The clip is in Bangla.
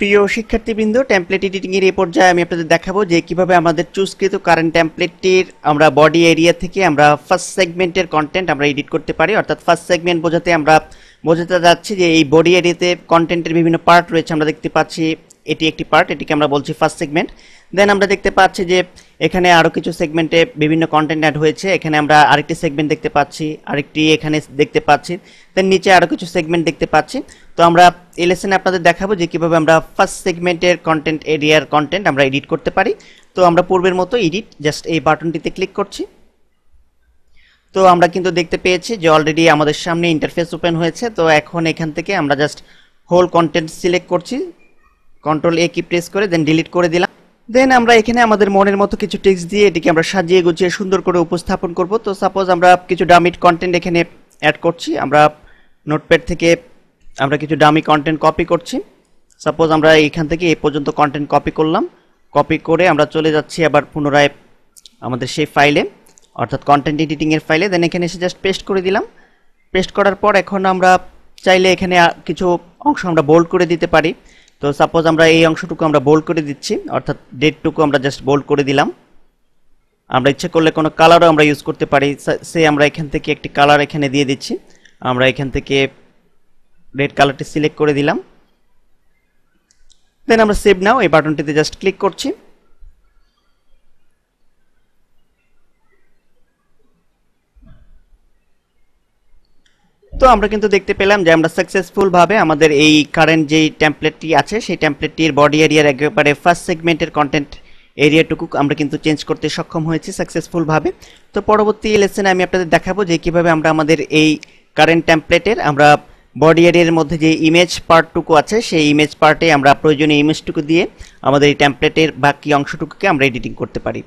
প্রিয় শিক্ষার্থীবৃন্দ, টেমপ্লেট এডিটিং এর এই পর্যায়ে আমি আপনাদের দেখাবো যে কিভাবে আমাদের চুজকৃত কারেন্ট টেমপ্লেটটির আমরা বডি এরিয়া থেকে আমরা ফার্স্ট সেগমেন্টের কন্টেন্ট আমরা এডিট করতে পারি। অর্থাৎ ফার্স্ট সেগমেন্ট বোঝাতে যাচ্ছি যে এই বডি এরিয়াতে কন্টেন্টের বিভিন্ন পার্ট রয়েছে। আমরা দেখতে পাচ্ছি এটি একটি পার্ট, এটিকে আমরা বলছি ফার্স্ট সেগমেন্ট। দেন আমরা দেখতে পাচ্ছি যে এখানে আরও কিছু সেগমেন্টে বিভিন্ন কন্টেন্ট অ্যাড হয়েছে। এখানে আমরা আরেকটি সেগমেন্ট দেখতে পাচ্ছি, আরেকটি এখানে দেখতে পাচ্ছি, দেন নিচে আরও কিছু সেগমেন্ট দেখতে পাচ্ছি। তো আমরা এই লেসনে আপনাদের দেখাবো যে কীভাবে আমরা ফার্স্ট সেগমেন্টের কন্টেন্ট এরিয়ার কন্টেন্ট আমরা এডিট করতে পারি। তো আমরা পূর্বের মতো এডিট জাস্ট এই বাটনটিতে ক্লিক করছি। তো আমরা কিন্তু দেখতে পেয়েছি যে অলরেডি আমাদের সামনে ইন্টারফেস ওপেন হয়েছে। তো এখন এখান থেকে আমরা জাস্ট হোল কন্টেন্ট সিলেক্ট করছি, কন্ট্রোল এ কি প্রেস করে দেন ডিলিট করে দিলাম। দেন আমরা এখানে আমাদের মনের মতো কিছু টেক্সট দিয়ে এটিকে আমরা সাজিয়ে গুছিয়ে সুন্দর করে উপস্থাপন করব। তো সাপোজ আমরা কিছু ডামি কন্টেন্ট এখানে অ্যাড করছি। আমরা নোটপ্যাড থেকে আমরা কিছু ডামি কন্টেন্ট কপি করছি। সাপোজ আমরা এখান থেকে এই পর্যন্ত কন্টেন্ট কপি করলাম। কপি করে আমরা চলে যাচ্ছি আবার পুনরায় আমাদের সেই ফাইলে, অর্থাৎ কন্টেন্ট এডিটিংয়ের ফাইলে। দেন এখানে এসে জাস্ট পেস্ট করে দিলাম। পেস্ট করার পর এখন আমরা চাইলে এখানে কিছু অংশ আমরা বোল্ড করে দিতে পারি। তো সাপোজ আমরা এই অংশটুকু আমরা বোল্ড করে দিচ্ছি, অর্থাৎ ডেটটুকু আমরা জাস্ট বোল্ড করে দিলাম। আমরা ইচ্ছে করলে কোনো কালারও আমরা ইউজ করতে পারি। সে আমরা এখান থেকে একটি কালার এখানে দিয়ে দিচ্ছি। আমরা এখান থেকে রেড কালারটি সিলেক্ট করে দিলাম। দেন আমরা সেভ নাও এই বাটনটিতে জাস্ট ক্লিক করছি। তো আমরা কিন্তু দেখতে পেলাম যে আমরা সাকসেসফুল ভাবে আমাদের এই কারেন্ট যেই টেমপ্লেটটি আছে সেই টেমপ্লেটটির বডি এরিয়ার একেবারে ফার্স্ট সেগমেন্টের কন্টেন্ট এরিয়াটুকু আমরা কিন্তু চেঞ্জ করতে সক্ষম হয়েছি সাকসেসফুল ভাবে। তো পরবর্তী লেসনে আমি আপনাদের দেখাবো যে কিভাবে আমরা আমাদের এই কারেন্ট টেমপ্লেটের আমরা বডি এরিয়ার মধ্যে যে ইমেজ পার্টটুকু আছে সেই ইমেজ পার্টে আমরা প্রয়োজনীয় ইমেজটুকু দিয়ে আমাদের এই টেমপ্লেটের বাকি অংশটুকুকে আমরা এডিটিং করতে পারি।